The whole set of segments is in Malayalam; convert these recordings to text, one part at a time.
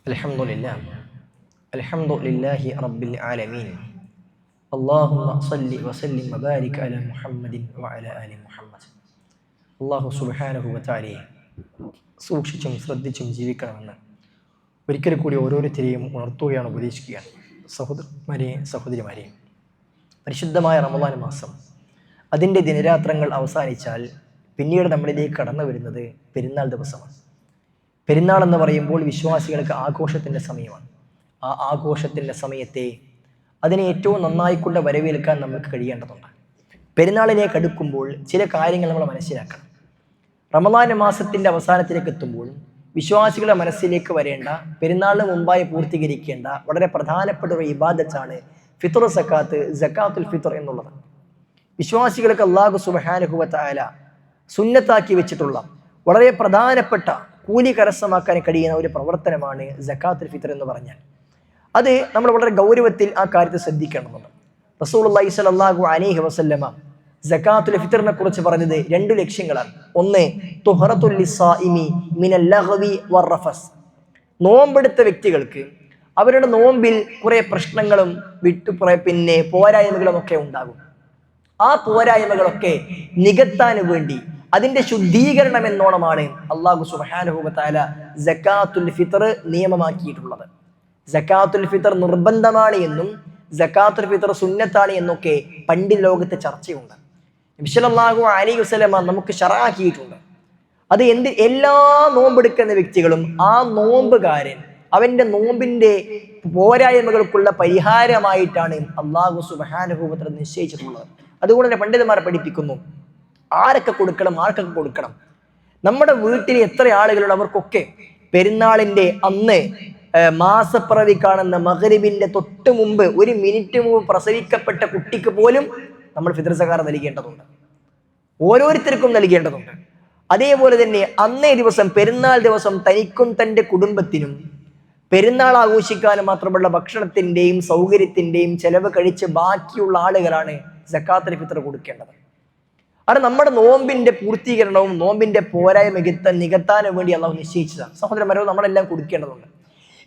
അൽഹംദുലില്ലാഹ് അൽഹംദുലില്ലാഹി റബ്ബിൽ ആലമീൻ അല്ലാഹുമ്മ സ്വല്ലി വസല്ലിം വബാരിക് അലാ മുഹമ്മദിൻ വഅലാ ആലി മുഹമ്മദ്. അല്ലാഹു സുബ്ഹാനഹു വതആലയെ സൂക്ഷിച്ചും ശ്രദ്ധിച്ചും ജീവിക്കണമെന്ന് ഒരിക്കൽ കൂടി ഓരോരുത്തരെയും ഉണർത്തുകയാണ്, ഉപദേശിക്കുകയാണ്. സഹോദരന്മാരെയും സഹോദരിമാരെയും, പരിശുദ്ധമായ റമദാൻ മാസം അതിൻ്റെ ദിനരാത്രങ്ങൾ അവസാനിച്ചാൽ പിന്നീട് നമ്മളിലേക്ക് കടന്നു വരുന്നത് പെരുന്നാൾ ദിവസമാണ്. പെരുന്നാൾ എന്ന് പറയുമ്പോൾ വിശ്വാസികൾക്ക് ആഘോഷത്തിൻ്റെ സമയമാണ്. ആ ആഘോഷത്തിൻ്റെ സമയത്തെ അതിനെ ഏറ്റവും നന്നായിക്കൊണ്ട് വരവേൽക്കാൻ നമുക്ക് കഴിയേണ്ടതുണ്ട്. പെരുന്നാളിലേക്ക് അടുക്കുമ്പോൾ ചില കാര്യങ്ങൾ നമ്മൾ മനസ്സിലാക്കണം. റമദാൻ മാസത്തിൻ്റെ അവസാനത്തിലേക്ക് എത്തുമ്പോൾ വിശ്വാസികളുടെ മനസ്സിലേക്ക് വരേണ്ട, പെരുന്നാളിന് മുമ്പായി പൂർത്തീകരിക്കേണ്ട വളരെ പ്രധാനപ്പെട്ട ഒരു ഇബാദത്താണ് ഫിത്ർ സക്കാത്ത്, സക്കാത്തുൽ ഫിത്ർ എന്നുള്ളത്. വിശ്വാസികൾക്ക് അല്ലാഹു സുബ്ഹാനഹു വ തആല സുന്നത്താക്കി വെച്ചിട്ടുള്ള വളരെ പ്രധാനപ്പെട്ട കൂലി കരസ്ഥമാക്കാൻ കഴിയുന്ന ഒരു പ്രവർത്തനമാണ് സക്കാത്തുൽ ഫിത്ർ എന്ന് പറഞ്ഞാൽ. അത് നമ്മൾ വളരെ ഗൗരവത്തിൽ ആ കാര്യത്തെ ശ്രദ്ധിക്കേണ്ടതുണ്ട്. റസൂലുള്ളാഹി സ്വല്ലല്ലാഹു അലൈഹി വസല്ലമ സക്കാത്തുൽ ഫിത്റിനെ കുറിച്ച് പറഞ്ഞത് 2 ലക്ഷ്യങ്ങളാണ്. ഒന്ന്, തുഹറത്തുൽ ലിസ്സായിമി മിനൽ ലഗ്വി വറഫസ്. നോമ്പെടുത്ത വ്യക്തികൾക്ക് അവരുടെ നോമ്പിൽ കുറെ പ്രശ്നങ്ങളും പോരായ്മകളും ഒക്കെ ഉണ്ടാകും. ആ പോരായ്മകളൊക്കെ നികത്താൻ വേണ്ടി അതിന്റെ ശുദ്ധീകരണം എന്നോണമാണ് അല്ലാഹു സുബ്ഹാനഹു വ തആല സക്കാത്തുൽ ഫിത്ർ നിയമമാക്കിയിട്ടുള്ളത്. സക്കാത്തുൽ ഫിത്ർ നിർബന്ധമാണ് എന്നും സക്കാത്തുൽ ഫിത്ർ സുന്നത്താണ് എന്നൊക്കെ പണ്ഡിത ലോകത്ത് ചർച്ചയുണ്ട്. നബി സല്ലല്ലാഹു അലൈഹി വസല്ലമ നമുക്ക് ശറഅാക്കിയിട്ടുണ്ട്. അത് എല്ലാ നോമ്പെടുക്കുന്ന വ്യക്തികളും ആ നോമ്പുകാരൻ അവന്റെ നോമ്പിന്റെ പോരായ്മകൾക്കുള്ള പരിഹാരമായിട്ടാണ് അല്ലാഹു സുബ്ഹാനഹു വ തആല നിശ്ചയിച്ചിട്ടുള്ളത്. അതുകൊണ്ട് തന്നെ പണ്ഡിതന്മാർ പഠിപ്പിക്കുന്നു, ആരൊക്കെ കൊടുക്കണം, ആർക്കൊക്കെ കൊടുക്കണം. നമ്മുടെ വീട്ടിൽ എത്ര ആളുകളുണ്ട് അവർക്കൊക്കെ പെരുന്നാളിന്റെ അന്ന് മാസപ്പിറവി കാണുന്ന മഗ്രിബിന്റെ തൊട്ട് മുമ്പ് 1 മിനിറ്റ് മുമ്പ് പ്രസവിക്കപ്പെട്ട കുട്ടിക്ക് പോലും നമ്മൾ ഫിത്ർ സക്കാത്ത് നൽകേണ്ടതുണ്ട്. ഓരോരുത്തർക്കും നൽകേണ്ടതുണ്ട്. അതേപോലെ തന്നെ അന്നേ ദിവസം, പെരുന്നാൾ ദിവസം, തനിക്കും തൻ്റെ കുടുംബത്തിനും പെരുന്നാൾ ആഘോഷിക്കാനും മാത്രമുള്ള ഭക്ഷണത്തിൻ്റെയും സൗകര്യത്തിൻ്റെയും ചെലവ് കഴിച്ച് ബാക്കിയുള്ള ആളുകളാണ് സക്കാത്തുൽ ഫിത്ർ കൊടുക്കേണ്ടത്. അത് നമ്മുടെ നോമ്പിന്റെ പൂർത്തീകരണവും നോമ്പിന്റെ പോരായ്മ നികത്താനും വേണ്ടി അള്ളാഹു നിശ്ചയിച്ചതാണ്. സഹോദരന്മാരോ, നമ്മളെല്ലാം കൊടുക്കേണ്ടതുണ്ട്.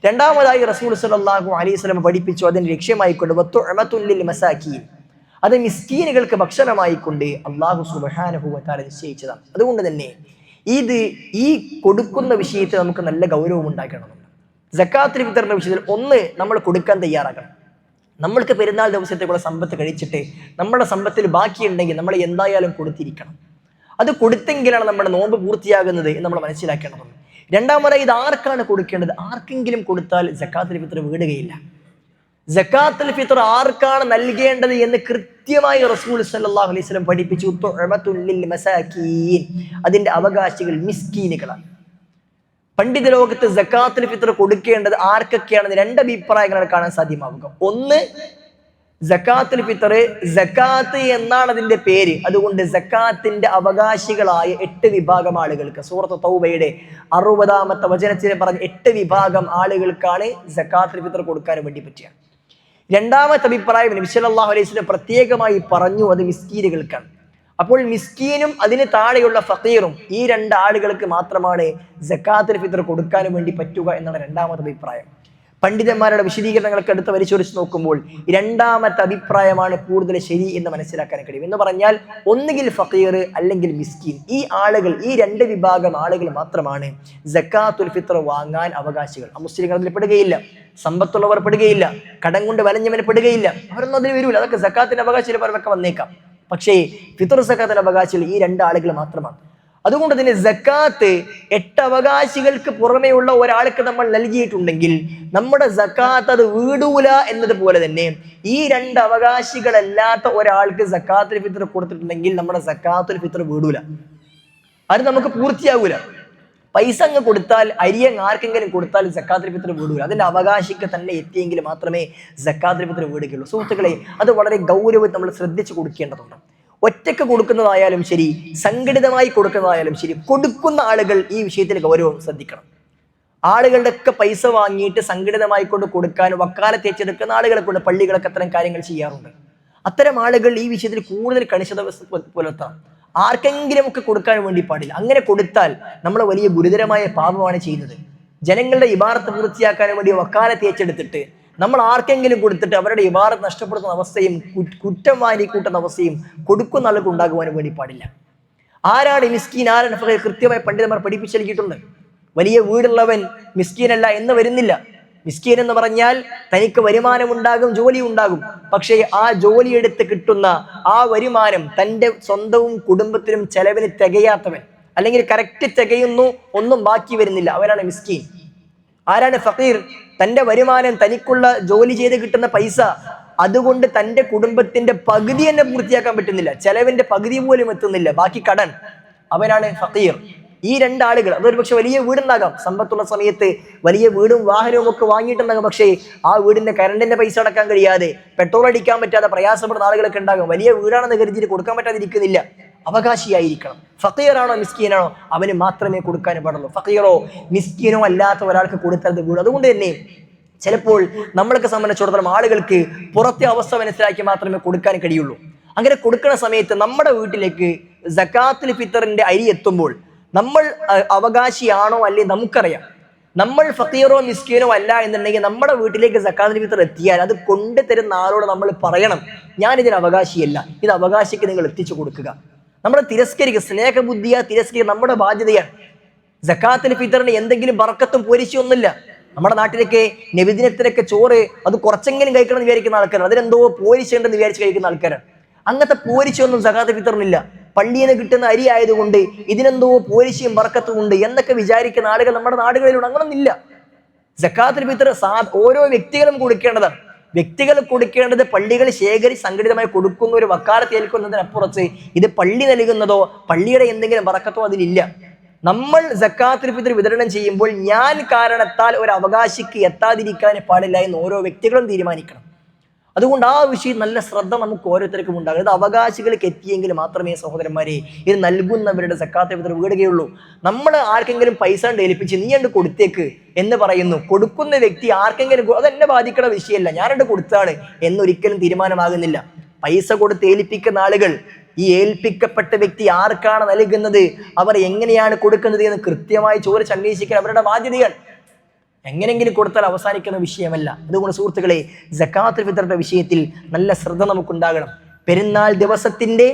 രണ്ടാമതായി റസൂൽ സ്വല്ലല്ലാഹു അലൈഹി വസല്ലം പഠിപ്പിച്ചു, അതിന്റെ ലക്ഷ്യമായിക്കൊണ്ട് വത്തുഅമത്തുൽ ലിൽ മസാകീൻ, അത് മിസ്കീനുകൾക്ക് ഭക്ഷണമായിക്കൊണ്ട് അല്ലാഹു സുബ്ഹാനഹു വ തആല നിശ്ചയിച്ചതാണ്. അതുകൊണ്ട് തന്നെ ഈ കൊടുക്കുന്ന വിഷയത്തിൽ നമുക്ക് നല്ല ഗൗരവം ഉണ്ടാക്കണമെന്നുണ്ട്. സക്കാത്തുൽ ഫിത്റിന്റെ വിഷയത്തിൽ ഒന്ന്, നമ്മൾ കൊടുക്കാൻ തയ്യാറാകണം. നമ്മൾക്ക് പെരുന്നാൾ ദിവസത്തേക്കുള്ള സമ്പത്ത് കഴിച്ചിട്ട് നമ്മുടെ സമ്പത്തിൽ ബാക്കിയുണ്ടെങ്കിൽ നമ്മൾ എന്തായാലും കൊടുത്തിരിക്കണം. അത് കൊടുത്തെങ്കിലാണ് നമ്മുടെ നോമ്പ് പൂർത്തിയാകുന്നത് എന്ന് നമ്മൾ മനസ്സിലാക്കേണ്ടതുണ്ട്. രണ്ടാമതായി, ഇത് ആർക്കാണ് കൊടുക്കേണ്ടത്? ആർക്കെങ്കിലും കൊടുത്താൽ സക്കാത്തുൽ ഫിത്ർ വീടുകയില്ല. സക്കാത്തുൽ ഫിത്ർ ആർക്കാണ് നൽകേണ്ടത് എന്ന് കൃത്യമായി റസൂൽ സല്ലല്ലാഹു അലൈഹി വസല്ലം പഠിപ്പിച്ചു. തുഅമത്തുൽ ലിൽ മസാകീൻ, അതിന്റെ അവകാശികൾ മിസ്കീനുകളാണ്. പണ്ഡിത ലോകത്ത് സക്കാത്തുൽ ഫിത്ർ കൊടുക്കേണ്ടത് ആർക്കൊക്കെയാണെന്ന് 2 അഭിപ്രായങ്ങളാണ് കാണാൻ സാധ്യമാവുക. ഒന്ന്, സക്കാത്തുൽ ഫിത്ർ, സക്കാത്ത് എന്നാണ് അതിന്റെ പേര്, അതുകൊണ്ട് സക്കാത്തിന്റെ അവകാശികളായ 8 വിഭാഗം ആളുകൾക്ക്, സൂറത്ത് തൗബയുടെ 60-ാമത്തെ വചനത്തിൽ പറഞ്ഞ 8 വിഭാഗം ആളുകൾക്കാണ് സക്കാത്തുൽ ഫിത്ർ കൊടുക്കാൻ വേണ്ടി പറ്റുക. രണ്ടാമത്തെ അഭിപ്രായം നബി സല്ലല്ലാഹു അലൈഹി വസല്ലം പ്രത്യേകമായി പറഞ്ഞു, അത് മിസ്കീനുകൾക്കാണ്. അപ്പോൾ മിസ്കീനും അതിന് താഴെയുള്ള ഫഖീറും, ഈ 2 ആളുകൾക്ക് മാത്രമാണ് സക്കാത്തുൽ ഫിത്ർ കൊടുക്കാൻ വേണ്ടി പറ്റുക എന്നാണ് രണ്ടാമത്തെ അഭിപ്രായം. പണ്ഡിതന്മാരുടെ വിശദീകരണങ്ങളൊക്കെ എടുത്ത് പരിശോധിച്ച് നോക്കുമ്പോൾ രണ്ടാമത്തെ അഭിപ്രായമാണ് കൂടുതൽ ശരി എന്ന് മനസ്സിലാക്കാൻ കഴിയും. എന്ന് പറഞ്ഞാൽ ഒന്നുകിൽ ഫഖീർ അല്ലെങ്കിൽ മിസ്കീൻ, ഈ ആളുകൾ, ഈ 2 വിഭാഗം ആളുകൾ മാത്രമാണ് സക്കാത്തുൽ ഫിത്ർ വാങ്ങാൻ അവകാശികൾ. മുസ്ലിങ്ങൾ അതിൽ പെടുകയില്ല, സമ്പത്തുള്ളവർ പെടുകയില്ല, കടം കൊണ്ട് വലഞ്ഞവന് പെടുകയില്ല, അവരൊന്നും അതിൽ വരൂല. അതൊക്കെ സക്കാത്തിന്റെ അവകാശികൾ അവരൊക്കെ വന്നേക്കാം. പക്ഷേ ഫിത്ർ സക്കാത്തിന്റെ അവകാശികൾ ഈ 2 ആളുകൾ മാത്രമാണ്. അതുകൊണ്ട് തന്നെ സക്കാത്ത് 8 അവകാശികൾക്ക് പുറമെയുള്ള ഒരാൾക്ക് നമ്മൾ നൽകിയിട്ടുണ്ടെങ്കിൽ നമ്മുടെ സക്കാത്ത് അത് വീടൂല എന്നതുപോലെ തന്നെ ഈ 2 അവകാശികളല്ലാത്ത ഒരാൾക്ക് സക്കാത്തുൽ ഫിത്ർ കൊടുത്തിട്ടുണ്ടെങ്കിൽ നമ്മുടെ സക്കാത്തുൽ ഫിത്ർ വീടൂല, അത് നമുക്ക് പൂർത്തിയാകൂല. പൈസ അങ്ങ് കൊടുത്താൽ, അരിയങ്ങ് ആർക്കെങ്കിലും കൊടുത്താൽ സക്കാത്തുൽ ഫിത്ർ വീടൂല. അതിന്റെ അവകാശിക്ക് തന്നെ എത്തിയെങ്കിൽ മാത്രമേ സക്കാത്തുൽ ഫിത്ർ വീടുകയുള്ളൂ. സുഹൃത്തുക്കളെ, അത് വളരെ ഗൗരവം നമ്മൾ ശ്രദ്ധിച്ചു കൊടുക്കേണ്ടതുണ്ട്. ഒറ്റയ്ക്ക് കൊടുക്കുന്നതായാലും ശരി, സംഘടിതമായി കൊടുക്കുന്നതായാലും ശരി, കൊടുക്കുന്ന ആളുകൾ ഈ വിഷയത്തിൽ ഗൗരവം ശ്രദ്ധിക്കണം. ആളുകളുടെ ഒക്കെ പൈസ വാങ്ങിയിട്ട് സംഘടിതമായി കൊണ്ട് കൊടുക്കാൻ വക്കാലത്ത് ഏറ്റെടുക്കുന്ന ആളുകളെ കൊണ്ട് പള്ളികളൊക്കെ അത്തരം കാര്യങ്ങൾ ചെയ്യാറുണ്ട്. അത്തരം ആളുകൾ ഈ വിഷയത്തിൽ കൂടുതൽ കണിശത പുലർത്താം. ആർക്കെങ്കിലും ഒക്കെ കൊടുക്കാൻ വേണ്ടി പാടില്ല. അങ്ങനെ കൊടുത്താൽ നമ്മൾ വലിയ ഗുരുതരമായ പാപമാണ് ചെയ്യുന്നത്. ജനങ്ങളുടെ ഇബാറത്ത് പൂർത്തിയാക്കാൻ വേണ്ടി വക്കാലത്ത് ഏറ്റെടുത്തിട്ട് നമ്മൾ ആർക്കെങ്കിലും കൊടുത്തിട്ട് അവരുടെ ഇബാറത്ത് നഷ്ടപ്പെടുത്തുന്ന അവസ്ഥയും കുറ്റം വാരി കൂട്ടുന്ന അവസ്ഥയും കൊടുക്കുന്ന ആൾക്ക് ഉണ്ടാകുവാനും വേണ്ടി പാടില്ല. ആരാണ് മിസ്കീൻ, ആരാണ് ഫഖീർ? കൃത്യമായി പണ്ഡിതന്മാർ പഠിപ്പിച്ചു നൽകിയിട്ടുണ്ട്. വലിയ വീടുള്ളവൻ മിസ്കീനല്ല എന്ന് വരുന്നില്ല. മിസ്കീൻ എന്ന് പറഞ്ഞാൽ തനിക്ക് വരുമാനമുണ്ടാകും, ജോലി ഉണ്ടാകും, പക്ഷേ ആ ജോലി എടുത്ത് കിട്ടുന്ന ആ വരുമാനം തൻ്റെ സ്വന്തവും കുടുംബത്തിനും ചെലവിന് തികയാത്തവൻ, അല്ലെങ്കിൽ കറക്റ്റ് തികയുന്നു, ഒന്നും ബാക്കി വരുന്നില്ല, അവരാണ് മിസ്കീൻ. ആരാണ് ഫഖീർ? തൻ്റെ വരുമാനം, തനിക്കുള്ള ജോലി ചെയ്ത് കിട്ടുന്ന പൈസ, അതുകൊണ്ട് തൻ്റെ കുടുംബത്തിന്റെ പകുതി തന്നെ പൂർത്തിയാക്കാൻ പറ്റുന്നില്ല, ചെലവിന്റെ പകുതി പോലും എത്തുന്നില്ല, ബാക്കി കടൻ. അവനാണ് ഫഖീർ. ഈ രണ്ടാളുകൾ, അതൊരു പക്ഷെ വലിയ വീടുണ്ടാകാം, സമ്പത്തുള്ള സമയത്ത് വലിയ വീടും വാഹനവും ഒക്കെ വാങ്ങിയിട്ടുണ്ടാകും, പക്ഷേ ആ വീടിന്റെ കറണ്ടിന്റെ പൈസ അടക്കാൻ കഴിയാതെ, പെട്രോൾ അടിക്കാൻ പറ്റാതെ പ്രയാസപ്പെടുന്ന ആളുകളൊക്കെ ഉണ്ടാകും. വലിയ വീടാണെന്ന് കരുതിയിട്ട് കൊടുക്കാൻ പറ്റാതിരിക്കുന്നില്ല. അവകാശിയായിരിക്കണം. ഫഖീറാണോ മിസ്കീനാണോ അവന് മാത്രമേ കൊടുക്കാൻ പാടുള്ളൂ. ഫഖീറോ മിസ്കീനോ അല്ലാത്ത ഒരാൾക്ക് കൊടുത്തത് വീട്. അതുകൊണ്ട് തന്നെ ചിലപ്പോൾ നമ്മളൊക്കെ സംബന്ധിച്ചിടത്തോളം ആളുകൾക്ക് പുറത്തെ അവസ്ഥ മനസ്സിലാക്കി മാത്രമേ കൊടുക്കാൻ കഴിയുള്ളൂ. അങ്ങനെ കൊടുക്കുന്ന സമയത്ത് നമ്മുടെ വീട്ടിലേക്ക് സകാത്തുൽ ഫിത്തറിന്റെ അരി എത്തുമ്പോൾ നമ്മൾ അവകാശിയാണോ അല്ലേ നമുക്കറിയാം. നമ്മൾ ഫഖീറോ മിസ്കീനോ അല്ല എന്നുണ്ടെങ്കിൽ നമ്മുടെ വീട്ടിലേക്ക് സകാത്തുൽ ഫിത്തർ എത്തിയാൽ അത് കൊണ്ടുതരുന്ന ആളോട് നമ്മൾ പറയണം, ഞാൻ ഇതിന് അവകാശിയല്ല, ഇത് അവകാശിക്ക് നിങ്ങൾ എത്തിച്ചു കൊടുക്കുക. നമ്മൾ തിരസ്കരിക്കുക, സ്നേഹബുദ്ധിയാ തിരസ്കരിക്കുക നമ്മുടെ ബാധ്യതയാണ്. സകാത്തുൽ ഫിത്തറിന് എന്തെങ്കിലും ബറക്കത്തും പോരിശയൊന്നുമില്ല. നമ്മുടെ നാട്ടിലൊക്കെ നബിദിനത്തിനൊക്കെ ചോറ് അത് കുറച്ചെങ്കിലും കഴിക്കണം എന്ന് വിചാരിക്കുന്ന ആൾക്കാരാണ്, അതിനെന്തോ പോരിശുണ്ടെന്ന് വിചാരിച്ച് കഴിക്കുന്ന ആൾക്കാരാണ്. അങ്ങനത്തെ പോരിശയൊന്നും സകാത്തുൽ ഫിത്തറിനില്ല. പള്ളിയിൽ നിന്ന് കിട്ടുന്ന അരി ആയതുകൊണ്ട് ഇതിനെന്തോ പോരിശയും ബർക്കത്തും ഉണ്ട് എന്നൊക്കെ വിചാരിക്കുന്ന ആളുകൾ നമ്മുടെ നാടുകളിലൂടെ അങ്ങനൊന്നില്ല. സകാത്തുൽ ഫിത്തർ ഓരോ വ്യക്തികളും കൊടുക്കേണ്ടതാണ്. വ്യക്തികൾ കൊടുക്കേണ്ടത് പള്ളികൾ ശേഖരിച്ച് സംഘടിതമായി കൊടുക്കുന്ന ഒരു വക്കാലത്ത് ഏൽക്കുന്നതിനപ്പുറത്ത് ഇത് പള്ളി നൽകുന്നതോ പള്ളിയുടെ എന്തെങ്കിലും ബറക്കത്തോ അതിലില്ല. നമ്മൾ സകാത്തുൽ ഫിത്തർ വിതരണം ചെയ്യുമ്പോൾ ഞാൻ കാരണത്താൽ ഒരു അവകാശിക്ക് എത്താതിരിക്കാൻ പാടില്ല എന്ന് ഓരോ വ്യക്തികളും തീരുമാനിക്കണം. അതുകൊണ്ട് ആ വിഷയം നല്ല ശ്രദ്ധ നമുക്ക് ഓരോരുത്തർക്കും ഉണ്ടാകും. ഇത് അവകാശികൾക്ക് എത്തിയെങ്കിൽ മാത്രമേ സഹോദരന്മാരെ ഇത് നൽകുന്നവരുടെ സകാത്തുൽ ഫിത്തർ വീടുകയുള്ളൂ. നമ്മൾ ആർക്കെങ്കിലും പൈസ ഏൽപ്പിച്ച് നീ ഉണ്ട് കൊടുത്തേക്ക് എന്ന് പറയുന്നു, കൊടുക്കുന്ന വ്യക്തി ആർക്കെങ്കിലും അതെന്നെ ബാധിക്കുന്ന വിഷയമല്ല, ഞാനുണ്ട് കൊടുത്താണ് എന്നൊരിക്കലും തീരുമാനമാകുന്നില്ല. പൈസ കൊടുത്ത് ഏൽപ്പിക്കുന്ന ആളുകൾ, ഈ ഏൽപ്പിക്കപ്പെട്ട വ്യക്തി ആർക്കാണ് നൽകുന്നത്, അവർ എങ്ങനെയാണ് കൊടുക്കുന്നത് എന്ന് കൃത്യമായി ചോദിച്ച് അന്വേഷിക്കാൻ അവരുടെ ബാധ്യതയാണ്. എങ്ങനെങ്കിലും കൊടുത്താൽ അവസാനിക്കുന്ന വിഷയമല്ല. അതുകൊണ്ട് സുഹൃത്തുക്കളെ, സകാത്തുൽ ഫിത്തറിന്റെ വിഷയത്തിൽ നല്ല ശ്രദ്ധ നമുക്കുണ്ടാകണം. പെരുന്നാൾ ദിവസത്തിന്റെ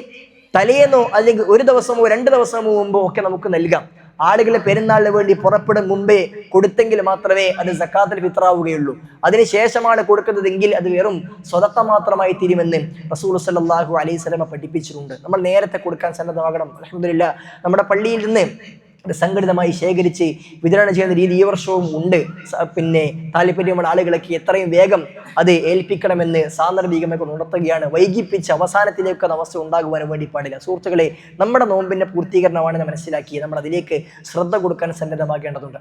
തലേന്നോ അല്ലെങ്കിൽ ഒരു ദിവസമോ 2 ദിവസമോ മുമ്പോ ഒക്കെ നമുക്ക് നൽകാം. ആളുകളെ പെരുന്നാളിന് വേണ്ടി പുറപ്പെടും മുമ്പേ കൊടുത്തെങ്കിൽ മാത്രമേ അത് സകാത്തുൽ ഫിത്തർ ആവുകയുള്ളൂ. അതിനുശേഷമാണ് കൊടുക്കുന്നതെങ്കിൽ അത് വെറും സ്വതക്ക മാത്രമായി തീരുമെന്ന് റസൂൽ സല്ലല്ലാഹു അലൈഹി വസല്ലം പഠിപ്പിച്ചിട്ടുണ്ട്. നമ്മൾ നേരത്തെ കൊടുക്കാൻ സന്നദ്ധമാകണം. അൽഹംദുലില്ലാഹ് നമ്മുടെ പള്ളിയിൽ നിന്ന് സംഘടിതമായി ശേഖരിച്ച് വിതരണം ചെയ്യുന്ന രീതി ഈ വർഷവും ഉണ്ട്. പിന്നെ താല്പര്യമുള്ള ആളുകളൊക്കെ എത്രയും വേഗം അത് ഏൽപ്പിക്കണമെന്ന് സാന്ദർഭികമായി ഉണർത്തുകയാണ്. വൈകിപ്പിച്ച് അവസാനത്തിലേക്ക് അവസ്ഥ ഉണ്ടാകുവാനും വേണ്ടി പാടില്ല. സുഹൃത്തുക്കളെ, നമ്മുടെ നോമ്പിന്റെ പൂർത്തീകരണമാണ് മനസ്സിലാക്കി നമ്മൾ അതിലേക്ക് ശ്രദ്ധ കൊടുക്കാൻ സന്നദ്ധമാകേണ്ടതുണ്ട്.